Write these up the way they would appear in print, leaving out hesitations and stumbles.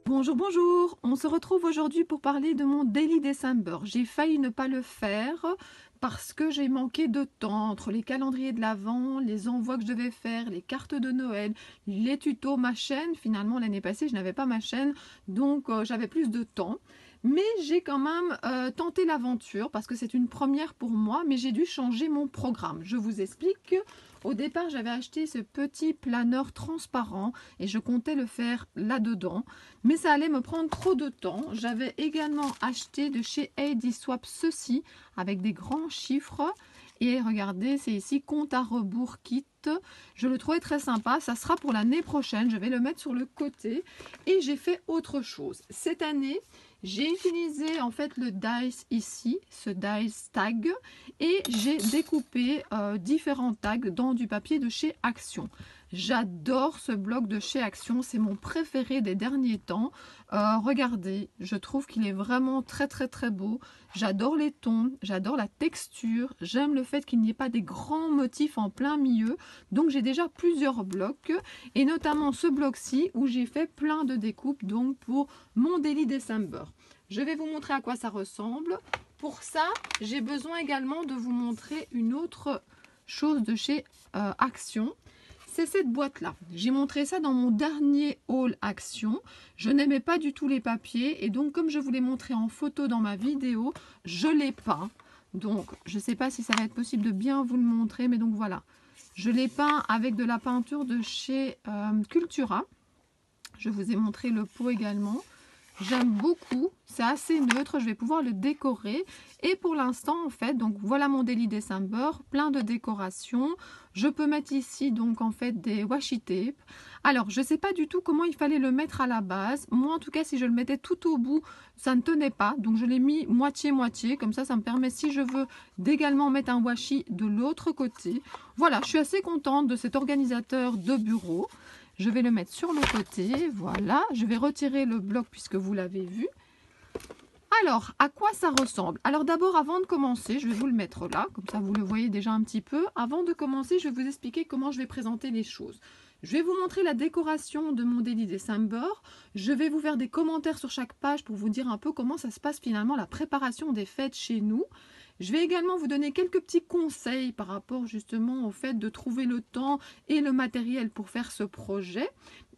Bonjour, bonjour. On se retrouve aujourd'hui pour parler de mon Daily December. J'ai failli ne pas le faire parce que j'ai manqué de temps entre les calendriers de l'Avent, les envois que je devais faire, les cartes de Noël, les tutos, ma chaîne. Finalement, l'année passée, je n'avais pas ma chaîne, donc j'avais plus de temps. Mais j'ai quand même tenté l'aventure parce que c'est une première pour moi, mais j'ai dû changer mon programme. Je vous explique. Au départ, j'avais acheté ce petit planeur transparent et je comptais le faire là-dedans, mais ça allait me prendre trop de temps. J'avais également acheté de chez ID Swap ceci avec des grands chiffres. Et regardez, c'est ici compte à rebours kit. Je le trouvais très sympa. Ça sera pour l'année prochaine. Je vais le mettre sur le côté. Et j'ai fait autre chose. Cette année, j'ai utilisé en fait le dice ici, ce dice tag. Et j'ai découpé différents tags dans du papier de chez Action. J'adore ce bloc de chez Action, c'est mon préféré des derniers temps. Regardez, je trouve qu'il est vraiment très beau. J'adore les tons, j'adore la texture, j'aime le fait qu'il n'y ait pas des grands motifs en plein milieu. Donc j'ai déjà plusieurs blocs et notamment ce bloc-ci où j'ai fait plein de découpes donc pour mon Daily December. Je vais vous montrer à quoi ça ressemble. Pour ça, j'ai besoin également de vous montrer une autre chose de chez Action. C'est cette boîte là. J'ai montré ça dans mon dernier haul Action. Je n'aimais pas du tout les papiers et donc comme je vous l'ai montré en photo dans ma vidéo, je l'ai peint. Donc je ne sais pas si ça va être possible de bien vous le montrer, mais donc voilà. Je l'ai peint avec de la peinture de chez Cultura. Je vous ai montré le pot également. J'aime beaucoup, c'est assez neutre, je vais pouvoir le décorer. Et pour l'instant, en fait, donc voilà mon Daily December, plein de décorations. Je peux mettre ici, donc en fait, des washi tape. Alors, je ne sais pas du tout comment il fallait le mettre à la base. Moi, en tout cas, si je le mettais tout au bout, ça ne tenait pas. Donc, je l'ai mis moitié-moitié. Comme ça me permet, si je veux, d'également mettre un washi de l'autre côté. Voilà, je suis assez contente de cet organisateur de bureau. Je vais le mettre sur le côté, voilà. Je vais retirer le bloc puisque vous l'avez vu. Alors, à quoi ça ressemble? Alors d'abord, avant de commencer, je vais vous le mettre là, comme ça vous le voyez déjà un petit peu. Avant de commencer, je vais vous expliquer comment je vais présenter les choses. Je vais vous montrer la décoration de mon Daily December. Je vais vous faire des commentaires sur chaque page pour vous dire un peu comment ça se passe finalement la préparation des fêtes chez nous. Je vais également vous donner quelques petits conseils par rapport justement au fait de trouver le temps et le matériel pour faire ce projet.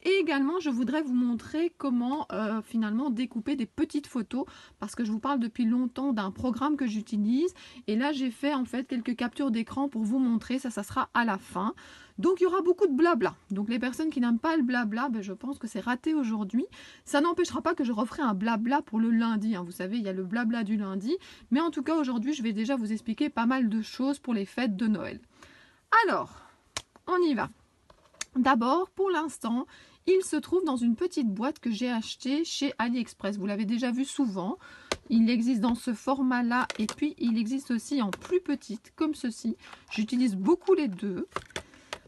Et également, je voudrais vous montrer comment finalement découper des petites photos parce que je vous parle depuis longtemps d'un programme que j'utilise. Et là, j'ai fait en fait quelques captures d'écran pour vous montrer. Ça sera à la fin. Donc, il y aura beaucoup de blabla. Donc, les personnes qui n'aiment pas le blabla, ben, je pense que c'est raté aujourd'hui. Ça n'empêchera pas que je referai un blabla pour le lundi. Hein. Vous savez, il y a le blabla du lundi. Mais en tout cas, aujourd'hui, je vais déjà vous expliquer pas mal de choses pour les fêtes de Noël. Alors, on y va. D'abord, pour l'instant, il se trouve dans une petite boîte que j'ai achetée chez AliExpress. Vous l'avez déjà vu souvent. Il existe dans ce format-là et puis il existe aussi en plus petite, comme ceci. J'utilise beaucoup les deux.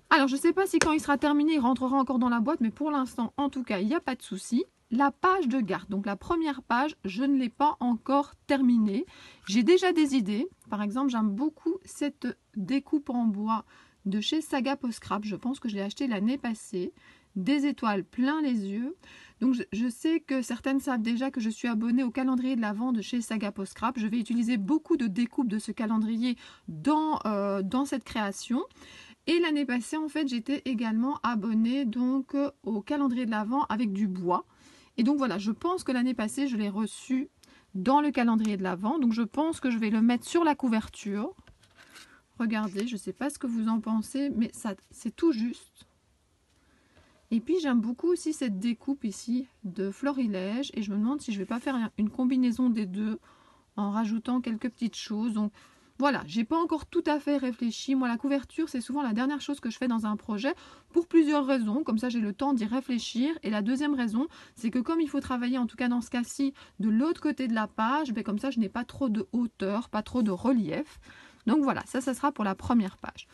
Alors, je ne sais pas si quand il sera terminé, il rentrera encore dans la boîte, mais pour l'instant, en tout cas, il n'y a pas de souci. La page de garde, donc la première page, je ne l'ai pas encore terminée. J'ai déjà des idées. Par exemple, j'aime beaucoup cette découpe en bois de chez Saga Post Scrap. Je pense que je l'ai acheté l'année passée. Des étoiles plein les yeux. Donc je sais que certaines savent déjà que je suis abonnée au calendrier de l'Avent de chez Saga Post Scrap. Je vais utiliser beaucoup de découpes de ce calendrier dans cette création. Et l'année passée, en fait, j'étais également abonnée donc au calendrier de l'Avent avec du bois. Et donc voilà, je pense que l'année passée, je l'ai reçu dans le calendrier de l'Avent. Donc je pense que je vais le mettre sur la couverture. Regardez, je ne sais pas ce que vous en pensez, mais ça, c'est tout juste. Et puis j'aime beaucoup aussi cette découpe ici de florilège. Et je me demande si je ne vais pas faire une combinaison des deux en rajoutant quelques petites choses. Donc voilà, j'ai pas encore tout à fait réfléchi. Moi, la couverture, c'est souvent la dernière chose que je fais dans un projet pour plusieurs raisons. Comme ça, j'ai le temps d'y réfléchir. Et la deuxième raison, c'est que comme il faut travailler, en tout cas dans ce cas-ci, de l'autre côté de la page, ben comme ça, je n'ai pas trop de hauteur, pas trop de relief. Donc voilà, ça sera pour la première page.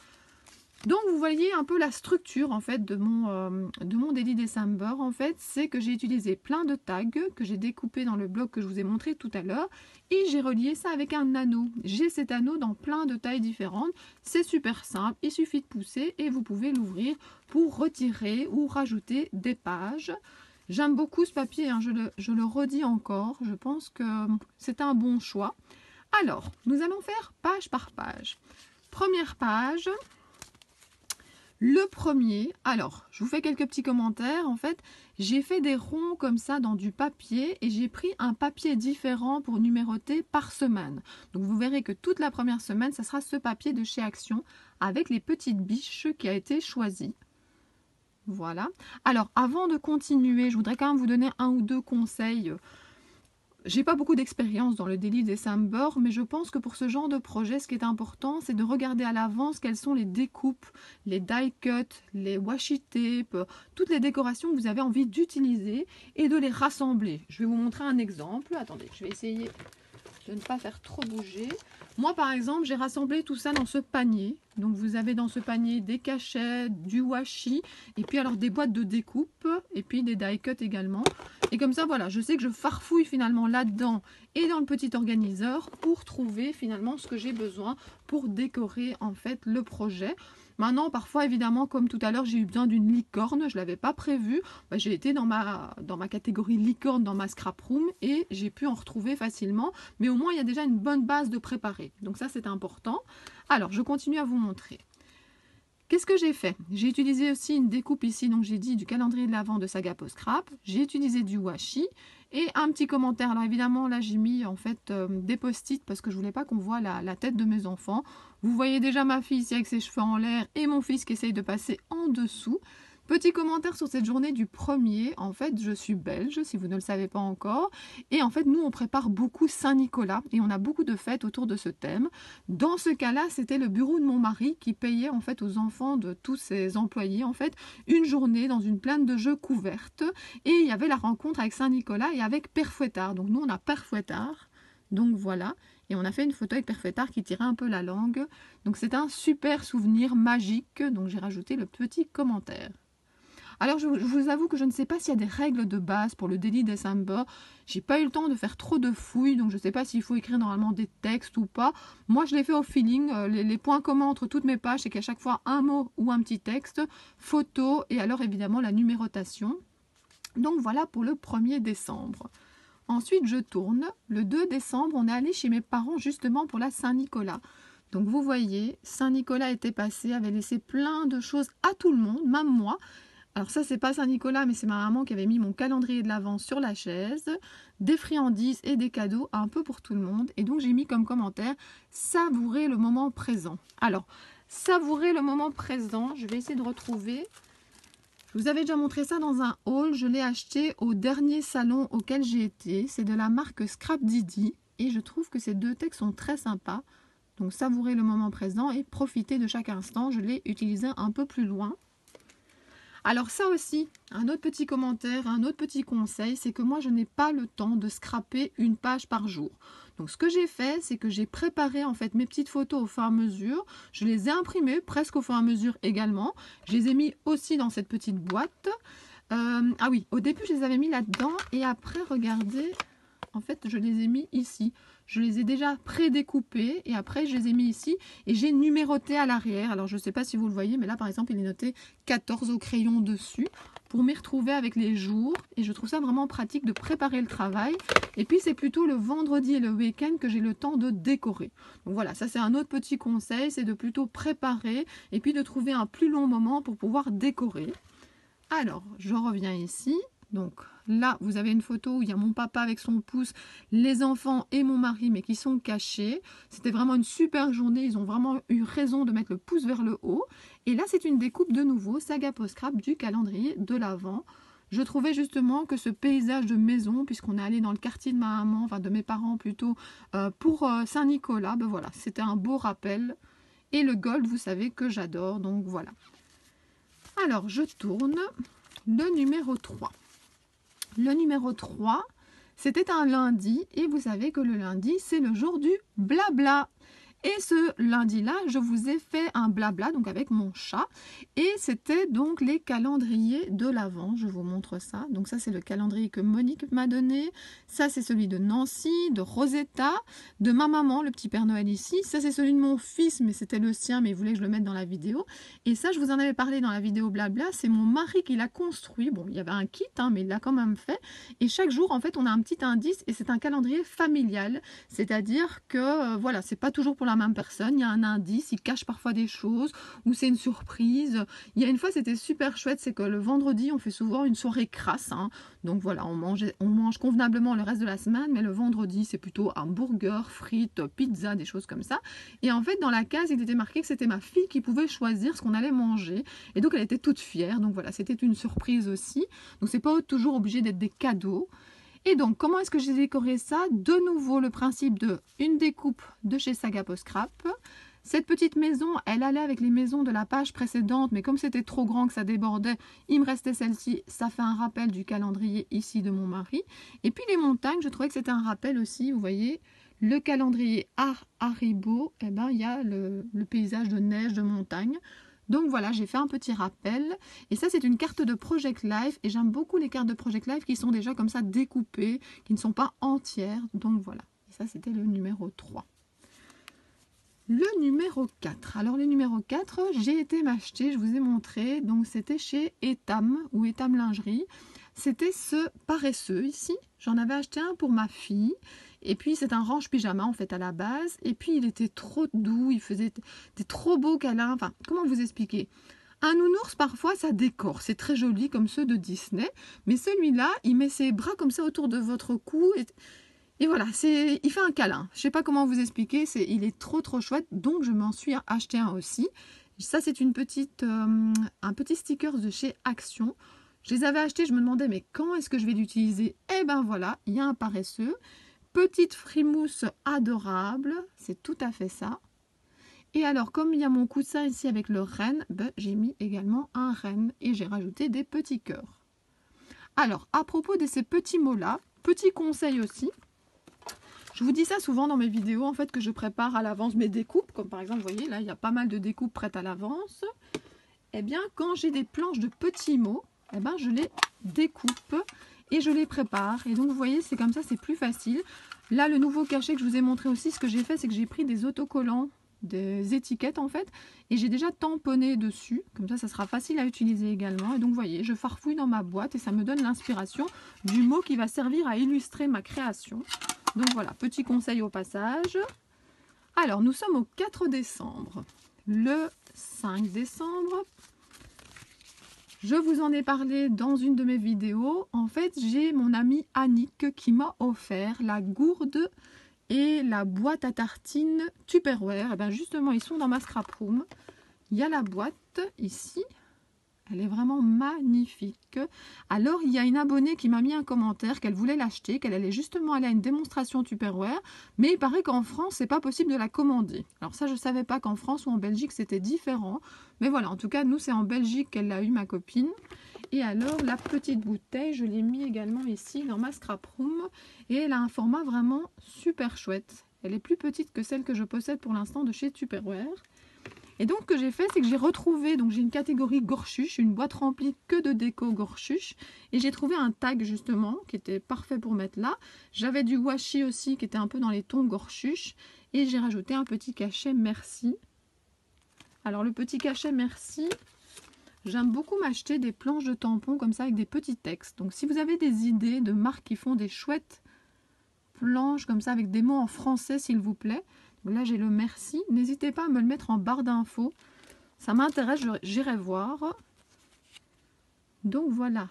Donc vous voyez un peu la structure en fait de mon Daily December. En fait, c'est que j'ai utilisé plein de tags que j'ai découpés dans le bloc que je vous ai montré tout à l'heure et j'ai relié ça avec un anneau. J'ai cet anneau dans plein de tailles différentes. C'est super simple, il suffit de pousser et vous pouvez l'ouvrir pour retirer ou rajouter des pages. J'aime beaucoup ce papier, hein, je le redis encore. Je pense que c'est un bon choix. Alors, nous allons faire page par page. Première page. Le premier, alors, je vous fais quelques petits commentaires. En fait, j'ai fait des ronds comme ça dans du papier et j'ai pris un papier différent pour numéroter par semaine. Donc, vous verrez que toute la première semaine, ça sera ce papier de chez Action avec les petites biches qui a été choisi. Voilà. Alors, avant de continuer, je voudrais quand même vous donner un ou deux conseils. J'ai pas beaucoup d'expérience dans le Daily December, mais je pense que pour ce genre de projet, ce qui est important, c'est de regarder à l'avance quelles sont les découpes, les die cuts, les washi tape, toutes les décorations que vous avez envie d'utiliser et de les rassembler. Je vais vous montrer un exemple. Attendez, je vais essayer de ne pas faire trop bouger. Moi, par exemple, j'ai rassemblé tout ça dans ce panier. Donc, vous avez dans ce panier des cachets, du washi, et puis alors des boîtes de découpe, et puis des die cuts également. Et comme ça, voilà, je sais que je farfouille finalement là-dedans et dans le petit organiseur pour trouver finalement ce que j'ai besoin pour décorer en fait le projet. Maintenant, parfois, évidemment, comme tout à l'heure, j'ai eu besoin d'une licorne, je ne l'avais pas prévu. J'ai été dans ma catégorie licorne dans ma scrap room et j'ai pu en retrouver facilement. Mais au moins, il y a déjà une bonne base de préparer. Donc ça, c'est important. Alors, je continue à vous montrer. Qu'est-ce que j'ai fait? J'ai utilisé aussi une découpe ici, donc j'ai dit du calendrier de l'Avent de Saga Post Scrap. J'ai utilisé du washi et un petit commentaire. Alors évidemment, là j'ai mis en fait des post-it parce que je voulais pas qu'on voit la tête de mes enfants. Vous voyez déjà ma fille ici avec ses cheveux en l'air et mon fils qui essaye de passer en dessous. Petit commentaire sur cette journée du 1er, en fait je suis belge si vous ne le savez pas encore et en fait nous on prépare beaucoup Saint-Nicolas et on a beaucoup de fêtes autour de ce thème. Dans ce cas-là c'était le bureau de mon mari qui payait en fait aux enfants de tous ses employés en fait une journée dans une plaine de jeux couverte et il y avait la rencontre avec Saint-Nicolas et avec Père Fouettard. Donc nous on a Père Fouettard, donc voilà. Et on a fait une photo avec Père Fouettard qui tirait un peu la langue. Donc c'est un super souvenir magique, donc j'ai rajouté le petit commentaire. Alors, je vous avoue que je ne sais pas s'il y a des règles de base pour le Daily December. J'ai pas eu le temps de faire trop de fouilles, donc je ne sais pas s'il faut écrire normalement des textes ou pas. Moi, je l'ai fait au feeling. Les points communs entre toutes mes pages, c'est qu'à chaque fois un mot ou un petit texte, photo et alors évidemment la numérotation. Donc voilà pour le 1er décembre. Ensuite, je tourne. Le 2 décembre, on est allé chez mes parents justement pour la Saint-Nicolas. Donc vous voyez, Saint-Nicolas était passé, avait laissé plein de choses à tout le monde, même moi. Alors ça, c'est pas Saint-Nicolas, mais c'est ma maman qui avait mis mon calendrier de l'Avent sur la chaise, des friandises et des cadeaux un peu pour tout le monde. Et donc, j'ai mis comme commentaire « Savourer le moment présent ». Alors, savourer le moment présent, je vais essayer de retrouver. Je vous avais déjà montré ça dans un haul. Je l'ai acheté au dernier salon auquel j'ai été. C'est de la marque Scrap Didi. Et je trouve que ces deux textes sont très sympas. Donc, savourer le moment présent et profiter de chaque instant. Je l'ai utilisé un peu plus loin. Alors ça aussi, un autre petit commentaire, un autre petit conseil, c'est que moi je n'ai pas le temps de scraper une page par jour. Donc ce que j'ai fait, c'est que j'ai préparé en fait mes petites photos au fur et à mesure. Je les ai imprimées presque au fur et à mesure également. Je les ai mis aussi dans cette petite boîte. Ah oui, au début je les avais mis là-dedans et après regardez, en fait je les ai mis ici. Je les ai déjà pré-découpés et après je les ai mis ici et j'ai numéroté à l'arrière. Alors je ne sais pas si vous le voyez, mais là par exemple il est noté 14 au crayon dessus pour m'y retrouver avec les jours. Et je trouve ça vraiment pratique de préparer le travail. Et puis c'est plutôt le vendredi et le week-end que j'ai le temps de décorer. Donc voilà, ça c'est un autre petit conseil, c'est de plutôt préparer et puis de trouver un plus long moment pour pouvoir décorer. Alors je reviens ici. Donc là, vous avez une photo où il y a mon papa avec son pouce, les enfants et mon mari, mais qui sont cachés. C'était vraiment une super journée. Ils ont vraiment eu raison de mettre le pouce vers le haut. Et là, c'est une découpe de nouveau, Saga Post Scrap du calendrier de l'Avent. Je trouvais justement que ce paysage de maison, puisqu'on est allé dans le quartier de ma maman, enfin de mes parents plutôt, pour Saint-Nicolas, ben voilà, c'était un beau rappel. Et le gold, vous savez que j'adore, donc voilà. Alors, je tourne le numéro 3. Le numéro 3, c'était un lundi et vous savez que le lundi, c'est le jour du blabla. Et ce lundi-là, je vous ai fait un blabla, donc avec mon chat. Et c'était donc les calendriers de l'Avent. Je vous montre ça. Donc ça, c'est le calendrier que Monique m'a donné. Ça, c'est celui de Nancy, de Rosetta, de ma maman, le petit Père Noël ici. Ça, c'est celui de mon fils, mais c'était le sien, mais il voulait que je le mette dans la vidéo. Et ça, je vous en avais parlé dans la vidéo blabla. C'est mon mari qui l'a construit. Bon, il y avait un kit, hein, mais il l'a quand même fait. Et chaque jour, en fait, on a un petit indice et c'est un calendrier familial. C'est-à-dire que, voilà, c'est pas toujours pour la même personne. Il y a un indice, il cache parfois des choses ou c'est une surprise. Il y a une fois, c'était super chouette, c'est que le vendredi, on fait souvent une soirée crasse. Hein. Donc voilà, on mange convenablement le reste de la semaine, mais le vendredi, c'est plutôt hamburger, frites, pizza, des choses comme ça. Et en fait, dans la case, il était marqué que c'était ma fille qui pouvait choisir ce qu'on allait manger. Et donc, elle était toute fière. Donc voilà, c'était une surprise aussi. Donc, c'est pas toujours obligé d'être des cadeaux. Et donc, comment est-ce que j'ai décoré ça? De nouveau, le principe de une découpe de chez Saga Post Scrap. Cette petite maison, elle allait avec les maisons de la page précédente, mais comme c'était trop grand que ça débordait, il me restait celle-ci. Ça fait un rappel du calendrier ici de mon mari. Et puis les montagnes, je trouvais que c'était un rappel aussi, vous voyez, le calendrier Haribo, eh ben, il y a le paysage de neige, de montagne. Donc voilà, j'ai fait un petit rappel. Et ça, c'est une carte de Project Life. Et j'aime beaucoup les cartes de Project Life qui sont déjà comme ça découpées, qui ne sont pas entières. Donc voilà. Et ça, c'était le numéro 3. Le numéro 4. Alors, le numéro 4, j'ai été m'acheter, je vous ai montré. Donc, c'était chez Etam ou Etam Lingerie. C'était ce paresseux ici. J'en avais acheté un pour ma fille. Et puis, c'est un range pyjama en fait à la base. Et puis, il était trop doux. Il faisait des trop beaux câlins. Enfin, comment vous expliquer? Un nounours, parfois, ça décore. C'est très joli comme ceux de Disney. Mais celui-là, il met ses bras comme ça autour de votre cou. Et voilà, il fait un câlin. Je ne sais pas comment vous expliquer, il est trop chouette, donc je m'en suis acheté un aussi. Ça, c'est un petit sticker de chez Action. Je les avais achetés, je me demandais, mais quand est-ce que je vais l'utiliser? Eh ben voilà, il y a un paresseux. Petite frimousse adorable, c'est tout à fait ça. Et alors, comme il y a mon coussin ici avec le renne, ben, j'ai mis également un renne et j'ai rajouté des petits cœurs. Alors, à propos de ces petits mots-là, petit conseil aussi. Je vous dis ça souvent dans mes vidéos, en fait, que je prépare à l'avance mes découpes. Comme par exemple, vous voyez, là, il y a pas mal de découpes prêtes à l'avance. Eh bien, quand j'ai des planches de petits mots, eh bien, je les découpe et je les prépare. Et donc, vous voyez, c'est comme ça, c'est plus facile. Là, le nouveau cachet que je vous ai montré aussi, ce que j'ai fait, c'est que j'ai pris des autocollants, des étiquettes, en fait, et j'ai déjà tamponné dessus. Comme ça, ça sera facile à utiliser également. Et donc, vous voyez, je farfouille dans ma boîte et ça me donne l'inspiration du mot qui va servir à illustrer ma création. Donc voilà, petit conseil au passage. Alors, nous sommes au 4 décembre. Le 5 décembre, je vous en ai parlé dans une de mes vidéos. En fait, j'ai mon amie Annick qui m'a offert la gourde et la boîte à tartines Tupperware. Et bien justement, ils sont dans ma scrap room. Il y a la boîte ici. Elle est vraiment magnifique. Alors, il y a une abonnée qui m'a mis un commentaire qu'elle voulait l'acheter, qu'elle allait justement aller à une démonstration Tupperware, mais il paraît qu'en France, c'est pas possible de la commander. Alors ça, je ne savais pas qu'en France ou en Belgique, c'était différent. Mais voilà, en tout cas, nous, c'est en Belgique qu'elle l'a eu, ma copine. Et alors, la petite bouteille, je l'ai mis également ici dans ma scrap room. Et elle a un format vraiment super chouette. Elle est plus petite que celle que je possède pour l'instant de chez Tupperware. Et donc, ce que j'ai fait, c'est que j'ai retrouvé, donc j'ai une catégorie Gorchuche, une boîte remplie que de déco Gorchuche. Et j'ai trouvé un tag, justement, qui était parfait pour mettre là. J'avais du washi aussi, qui était un peu dans les tons Gorchuche. Et j'ai rajouté un petit cachet merci. Alors, le petit cachet merci, j'aime beaucoup m'acheter des planches de tampons comme ça, avec des petits textes. Donc, si vous avez des idées de marques qui font des chouettes planches comme ça, avec des mots en français, s'il vous plaît. Là, j'ai le merci. N'hésitez pas à me le mettre en barre d'infos. Ça m'intéresse, j'irai voir. Donc voilà,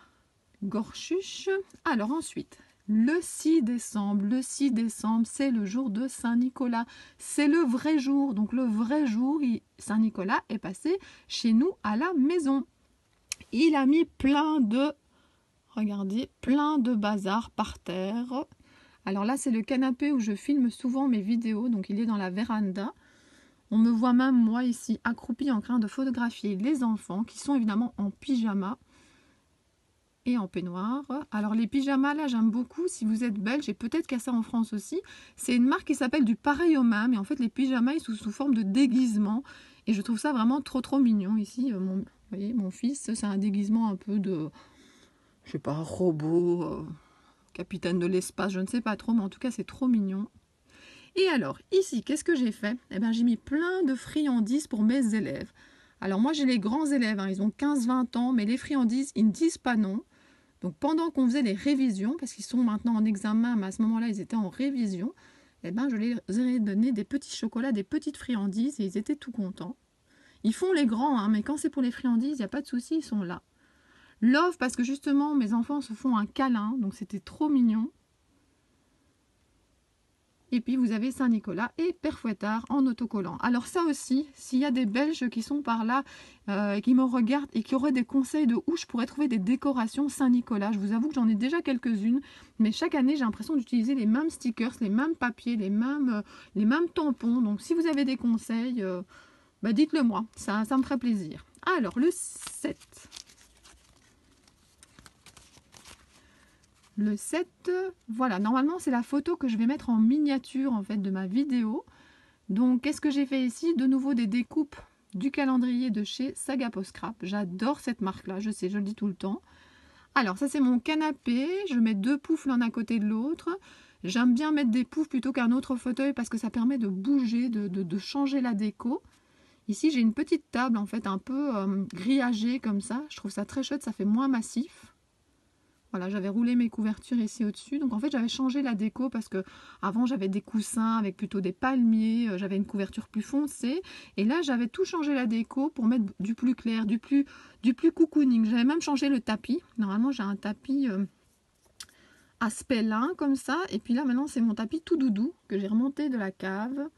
Gorchuche. Alors ensuite, le 6 décembre. Le 6 décembre, c'est le jour de Saint-Nicolas. C'est le vrai jour. Donc le vrai jour, Saint-Nicolas est passé chez nous à la maison. Il a mis plein de, regardez, plein de bazar par terre. Alors là, c'est le canapé où je filme souvent mes vidéos. Donc, il est dans la véranda. On me voit même, moi, ici, accroupie en train de photographier les enfants qui sont évidemment en pyjama. et en peignoir. Alors les pyjamas là j'aime beaucoup, si vous êtes belge et peut-être qu'il y a ça en France aussi, c'est une marque qui s'appelle du pareil au même et en fait les pyjamas ils sont sous forme de déguisement et je trouve ça vraiment trop mignon. Ici vous voyez mon fils c'est un déguisement un peu de, je sais pas, robot, capitaine de l'espace, je ne sais pas trop, mais en tout cas c'est trop mignon. Et alors ici qu'est-ce que j'ai fait? Eh bien j'ai mis plein de friandises pour mes élèves. Alors moi j'ai les grands élèves, hein, ils ont 15-20 ans, mais les friandises, ils ne disent pas non. Donc pendant qu'on faisait les révisions, parce qu'ils sont maintenant en examen, mais à ce moment-là ils étaient en révision, eh ben, je leur ai donné des petits chocolats, des petites friandises, et ils étaient tout contents. Ils font les grands, hein, mais quand c'est pour les friandises, il n'y a pas de souci, ils sont là. Love, parce que justement mes enfants se font un câlin, donc c'était trop mignon. Et puis vous avez Saint-Nicolas et Père Fouettard en autocollant. Alors ça aussi, s'il y a des Belges qui sont par là, qui me regardent et qui auraient des conseils de où je pourrais trouver des décorations Saint-Nicolas, je vous avoue que j'en ai déjà quelques-unes, mais chaque année j'ai l'impression d'utiliser les mêmes stickers, les mêmes papiers, les mêmes tampons. Donc si vous avez des conseils, bah dites-le moi, ça me ferait plaisir. Alors le 7. Le 7, voilà, normalement c'est la photo que je vais mettre en miniature en fait de ma vidéo. Donc qu'est-ce que j'ai fait ici? De nouveau des découpes du calendrier de chez Saga Post Scrap. J'adore cette marque-là, je sais, je le dis tout le temps. Alors ça c'est mon canapé, je mets 2 poufs l'un à côté de l'autre. J'aime bien mettre des poufs plutôt qu'un autre fauteuil parce que ça permet de bouger, de changer la déco. Ici j'ai une petite table en fait un peu grillagée comme ça, je trouve ça très chouette, ça fait moins massif. Voilà, j'avais roulé mes couvertures ici au-dessus. Donc en fait, j'avais changé la déco parce que avant j'avais des coussins avec plutôt des palmiers. J'avais une couverture plus foncée. Et là, j'avais tout changé la déco pour mettre du plus clair, du plus cocooning. J'avais même changé le tapis. Normalement, j'ai un tapis aspect lin comme ça. Et puis là, maintenant, c'est mon tapis tout doudou que j'ai remonté de la cave.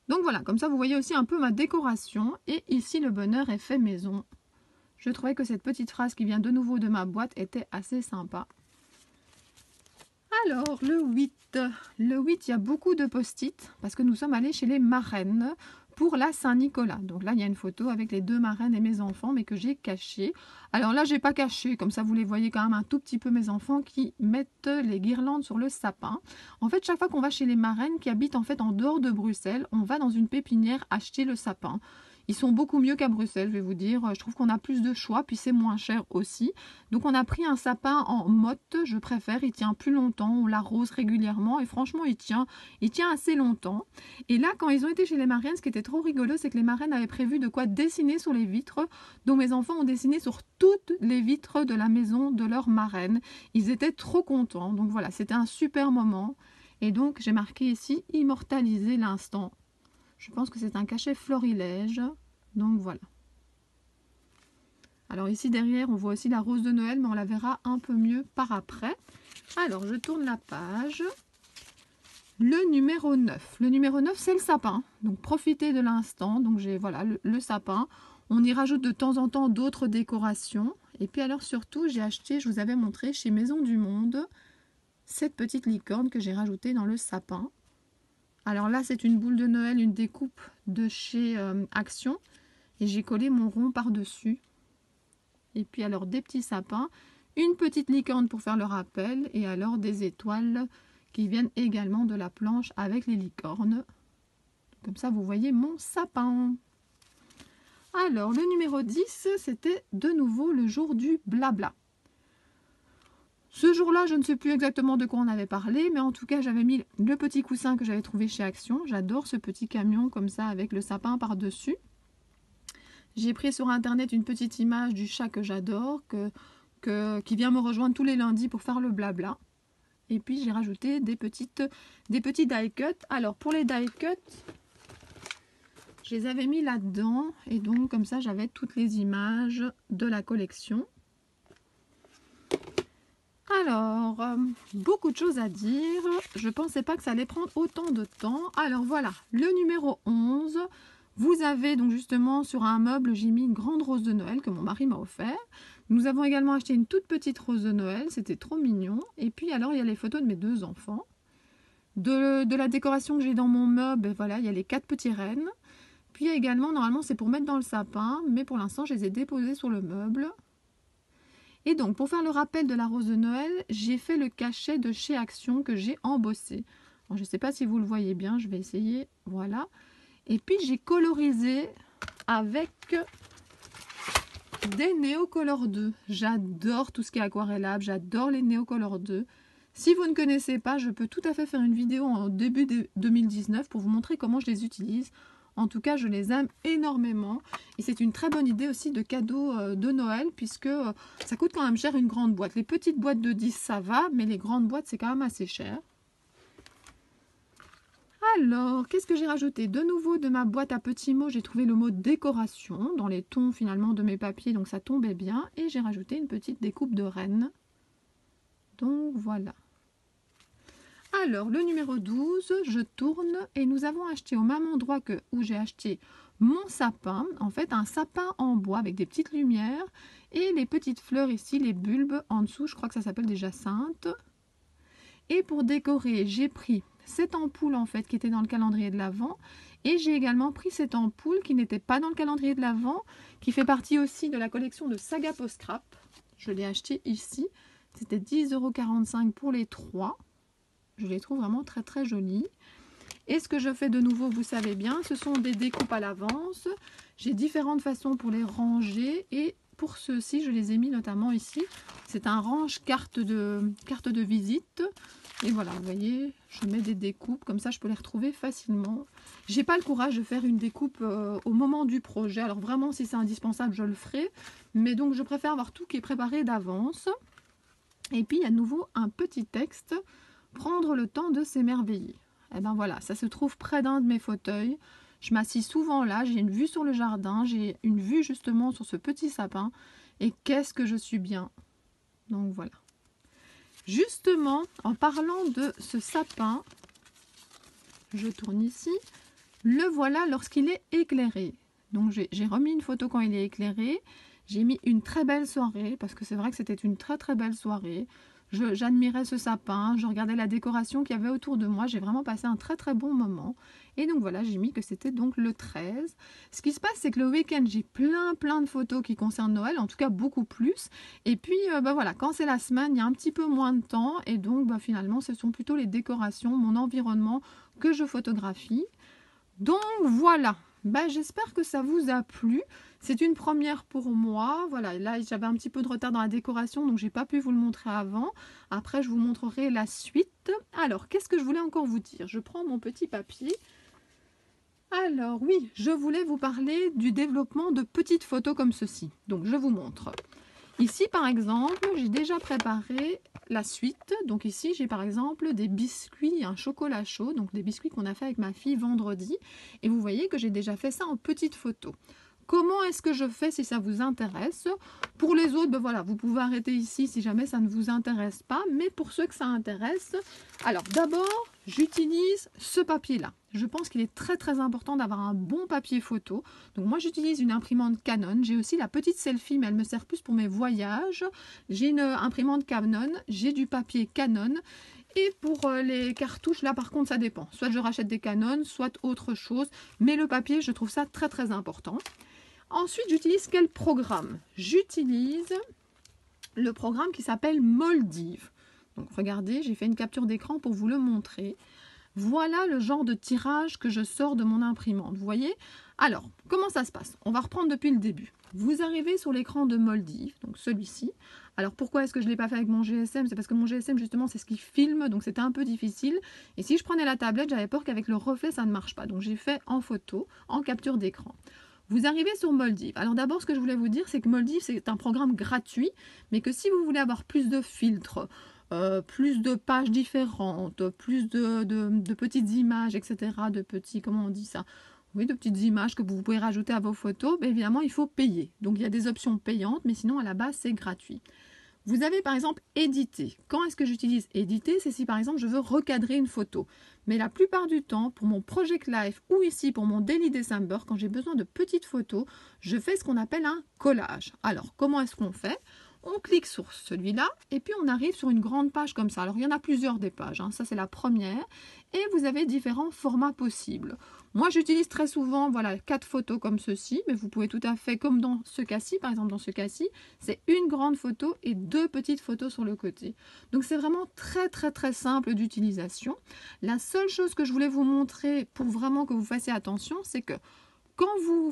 Donc voilà, comme ça, vous voyez aussi un peu ma décoration. Et ici, le bonheur est fait maison. Je trouvais que cette petite phrase qui vient de nouveau de ma boîte était assez sympa. Alors, le 8. Le 8, il y a beaucoup de post-it parce que nous sommes allés chez les marraines pour la Saint-Nicolas. Donc là, il y a une photo avec les 2 marraines et mes enfants, mais que j'ai cachée. Alors là, je n'ai pas caché, comme ça vous les voyez quand même un tout petit peu mes enfants qui mettent les guirlandes sur le sapin. En fait, chaque fois qu'on va chez les marraines qui habitent en fait en dehors de Bruxelles, on va dans une pépinière acheter le sapin. Ils sont beaucoup mieux qu'à Bruxelles, je vais vous dire. Je trouve qu'on a plus de choix, puis c'est moins cher aussi. Donc on a pris un sapin en motte, je préfère. Il tient plus longtemps, on l'arrose régulièrement et franchement il tient assez longtemps. Et là, quand ils ont été chez les marraines, ce qui était trop rigolo, c'est que les marraines avaient prévu de quoi dessiner sur les vitres. Donc mes enfants ont dessiné sur toutes les vitres de la maison de leur marraine. Ils étaient trop contents. Donc voilà, c'était un super moment. Et donc j'ai marqué ici « Immortaliser l'instant ». Je pense que c'est un cachet florilège. Donc voilà. Alors ici derrière, on voit aussi la rose de Noël, mais on la verra un peu mieux par après. Alors, je tourne la page. Le numéro 9. Le numéro 9, c'est le sapin. Donc profitez de l'instant. Donc j'ai voilà le sapin. On y rajoute de temps en temps d'autres décorations. Et puis alors surtout, j'ai acheté, je vous avais montré chez Maison du Monde, cette petite licorne que j'ai rajoutée dans le sapin. Alors là, c'est une boule de Noël, une découpe de chez Action. Et j'ai collé mon rond par-dessus. Et puis alors des petits sapins, une petite licorne pour faire le rappel. Et alors des étoiles qui viennent également de la planche avec les licornes. Comme ça, vous voyez mon sapin. Alors, le numéro 10, c'était de nouveau le jour du blabla. Ce jour-là, je ne sais plus exactement de quoi on avait parlé, mais en tout cas, j'avais mis le petit coussin que j'avais trouvé chez Action. J'adore ce petit camion comme ça avec le sapin par-dessus. J'ai pris sur Internet une petite image du chat que j'adore, qui vient me rejoindre tous les lundis pour faire le blabla. Et puis, j'ai rajouté des petits die cuts. Alors, pour les die cuts, je les avais mis là-dedans. Et donc, comme ça, j'avais toutes les images de la collection. Alors, beaucoup de choses à dire. Je ne pensais pas que ça allait prendre autant de temps. Alors voilà, le numéro 11. Vous avez donc justement sur un meuble, j'ai mis une grande rose de Noël que mon mari m'a offert. Nous avons également acheté une toute petite rose de Noël. C'était trop mignon. Et puis alors, il y a les photos de mes 2 enfants. De la décoration que j'ai dans mon meuble, voilà, il y a les 4 petits rennes. Puis il y a également, normalement, c'est pour mettre dans le sapin. Mais pour l'instant, je les ai déposés sur le meuble. Et donc, pour faire le rappel de la rose de Noël, j'ai fait le cachet de chez Action que j'ai embossé. Alors, je ne sais pas si vous le voyez bien, je vais essayer. Voilà. Et puis, j'ai colorisé avec des Neocolor 2. J'adore tout ce qui est aquarellable, j'adore les Neocolor 2. Si vous ne connaissez pas, je peux tout à fait faire une vidéo en début de 2019 pour vous montrer comment je les utilise. En tout cas, je les aime énormément. Et c'est une très bonne idée aussi de cadeau de Noël, puisque ça coûte quand même cher une grande boîte. Les petites boîtes de 10, ça va, mais les grandes boîtes, c'est quand même assez cher. Alors, qu'est-ce que j'ai rajouté? De nouveau, de ma boîte à petits mots, j'ai trouvé le mot décoration dans les tons finalement de mes papiers, donc ça tombait bien. Et j'ai rajouté une petite découpe de reine. Donc voilà. Alors, le numéro 12, je tourne et nous avons acheté au même endroit que où j'ai acheté mon sapin. En fait, un sapin en bois avec des petites lumières et les petites fleurs ici, les bulbes en dessous. Je crois que ça s'appelle des jacinthes. Et pour décorer, j'ai pris cette ampoule en fait qui était dans le calendrier de l'Avent. Et j'ai également pris cette ampoule qui n'était pas dans le calendrier de l'Avent, qui fait partie aussi de la collection de Saga Post Scrap. Je l'ai acheté ici. C'était 10,45 € pour les 3. Je les trouve vraiment très très jolies. Et ce que je fais de nouveau, vous savez bien, ce sont des découpes à l'avance. J'ai différentes façons pour les ranger. Et pour ceux-ci, je les ai mis notamment ici. C'est un range carte de visite. Et voilà, vous voyez, je mets des découpes. Comme ça, je peux les retrouver facilement. J'ai pas le courage de faire une découpe au moment du projet. Alors vraiment, si c'est indispensable, je le ferai. Mais donc, je préfère avoir tout qui est préparé d'avance. Et puis, il y a de nouveau un petit texte. Prendre le temps de s'émerveiller. Et ben voilà, ça se trouve près d'un de mes fauteuils. Je m'assis souvent là, j'ai une vue sur le jardin, j'ai une vue justement sur ce petit sapin. Et qu'est-ce que je suis bien. Donc voilà. Justement, en parlant de ce sapin, je tourne ici, le voilà lorsqu'il est éclairé. Donc j'ai remis une photo quand il est éclairé. J'ai mis une très belle soirée, parce que c'est vrai que c'était une très très belle soirée. J'admirais ce sapin, je regardais la décoration qu'il y avait autour de moi, j'ai vraiment passé un très très bon moment. Et donc voilà, j'ai mis que c'était donc le 13. Ce qui se passe, c'est que le week-end, j'ai plein de photos qui concernent Noël, en tout cas beaucoup plus. Et puis voilà, quand c'est la semaine, il y a un petit peu moins de temps. Et donc finalement, ce sont plutôt les décorations, mon environnement que je photographie. Donc voilà, j'espère que ça vous a plu. C'est une première pour moi. Voilà, là j'avais un petit peu de retard dans la décoration, donc j'ai pas pu vous le montrer avant. Après, je vous montrerai la suite. Alors, qu'est-ce que je voulais encore vous dire? Je prends mon petit papier. Alors oui, je voulais vous parler du développement de petites photos comme ceci. Donc je vous montre. Ici par exemple, j'ai déjà préparé la suite. Donc ici j'ai par exemple des biscuits, un chocolat chaud, donc des biscuits qu'on a fait avec ma fille vendredi. Et vous voyez que j'ai déjà fait ça en petites photos. Comment est-ce que je fais si ça vous intéresse? Pour les autres, voilà, vous pouvez arrêter ici si jamais ça ne vous intéresse pas. Mais pour ceux que ça intéresse, alors d'abord, j'utilise ce papier-là. Je pense qu'il est très important d'avoir un bon papier photo. Donc moi, j'utilise une imprimante Canon. J'ai aussi la petite selfie, mais elle me sert plus pour mes voyages. J'ai une imprimante Canon, j'ai du papier Canon. Et pour les cartouches, là par contre, ça dépend. Soit je rachète des Canon, soit autre chose. Mais le papier, je trouve ça très important. Ensuite, j'utilise quel programme? J'utilise le programme qui s'appelle Moldiv. Donc, regardez, j'ai fait une capture d'écran pour vous le montrer. Voilà le genre de tirage que je sors de mon imprimante. Vous voyez? Alors, comment ça se passe? On va reprendre depuis le début. Vous arrivez sur l'écran de Moldiv, donc celui-ci. Alors, pourquoi est-ce que je ne l'ai pas fait avec mon GSM? C'est parce que mon GSM, justement, c'est ce qui filme, donc c'était un peu difficile. Et si je prenais la tablette, j'avais peur qu'avec le reflet, ça ne marche pas. Donc, j'ai fait en photo, en capture d'écran. Vous arrivez sur Moldiv. Alors d'abord, ce que je voulais vous dire, c'est que Moldiv, c'est un programme gratuit, mais que si vous voulez avoir plus de filtres, plus de pages différentes, plus de petites images, etc., de petits, comment on dit ça? Oui, de petites images que vous pouvez rajouter à vos photos, évidemment, il faut payer. Donc, il y a des options payantes, mais sinon, à la base, c'est gratuit. Vous avez par exemple éditer. Quand est-ce que j'utilise éditer? C'est si par exemple je veux recadrer une photo. Mais la plupart du temps, pour mon Project Life ou ici pour mon Daily December, quand j'ai besoin de petites photos, je fais ce qu'on appelle un collage. Alors, comment est-ce qu'on fait? On clique sur celui-là et puis on arrive sur une grande page comme ça. Alors, il y en a plusieurs des pages. Ça, c'est la première. Et vous avez différents formats possibles. Moi, j'utilise très souvent, voilà, 4 photos comme ceci, mais vous pouvez tout à fait, comme dans ce cas-ci, par exemple dans ce cas-ci, c'est une grande photo et 2 petites photos sur le côté. Donc, c'est vraiment très, très, très simple d'utilisation. La seule chose que je voulais vous montrer pour vraiment que vous fassiez attention, c'est que quand vous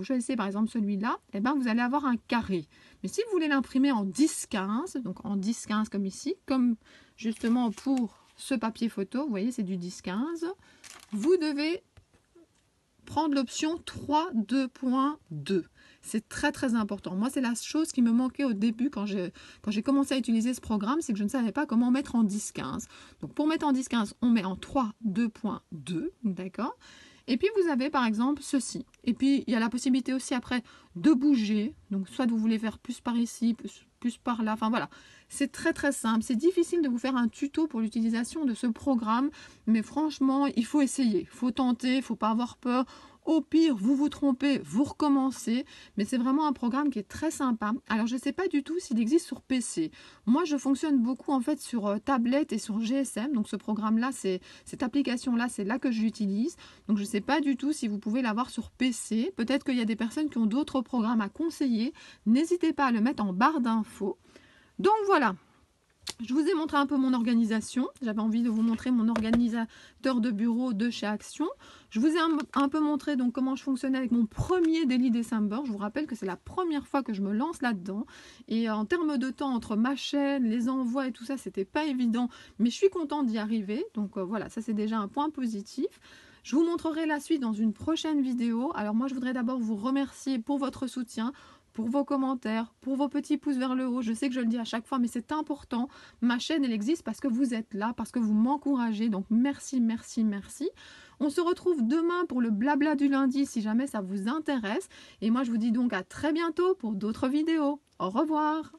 choisissez par exemple celui-là, eh ben, vous allez avoir un carré. Mais si vous voulez l'imprimer en 10-15, donc en 10-15 comme ici, comme justement pour ce papier photo, vous voyez c'est du 10-15, vous devez prendre l'option 3.2.2. C'est très très important. Moi, c'est la chose qui me manquait au début quand j'ai commencé à utiliser ce programme, c'est que je ne savais pas comment mettre en 10-15. Donc pour mettre en 10-15, on met en 3.2.2, d'accord ? Et puis vous avez par exemple ceci. Et puis il y a la possibilité aussi après de bouger. Donc soit vous voulez faire plus par ici, plus par là. Enfin voilà, c'est très très simple. C'est difficile de vous faire un tuto pour l'utilisation de ce programme. Mais franchement, il faut essayer. Il faut tenter, il ne faut pas avoir peur. Au pire, vous vous trompez, vous recommencez. Mais c'est vraiment un programme qui est très sympa. Alors je ne sais pas du tout s'il existe sur PC. Moi, je fonctionne beaucoup en fait sur tablette et sur GSM. Donc ce programme-là, cette application-là, c'est là que je l'utilise. Donc je ne sais pas du tout si vous pouvez l'avoir sur PC. Peut-être qu'il y a des personnes qui ont d'autres programmes à conseiller. N'hésitez pas à le mettre en barre d'infos. Donc voilà. Je vous ai montré un peu mon organisation. J'avais envie de vous montrer mon organisateur de bureau de chez Action. Je vous ai un peu montré donc comment je fonctionnais avec mon premier Daily December. Je vous rappelle que c'est la première fois que je me lance là-dedans. Et en termes de temps, entre ma chaîne, les envois et tout ça, c'était pas évident. Mais je suis contente d'y arriver. Donc voilà, ça c'est déjà un point positif. Je vous montrerai la suite dans une prochaine vidéo. Alors moi, je voudrais d'abord vous remercier pour votre soutien, pour vos commentaires, pour vos petits pouces vers le haut. Je sais que je le dis à chaque fois, mais c'est important. Ma chaîne, elle existe parce que vous êtes là, parce que vous m'encouragez. Donc merci, merci, merci. On se retrouve demain pour le blabla du lundi si jamais ça vous intéresse. Et moi, je vous dis donc à très bientôt pour d'autres vidéos. Au revoir.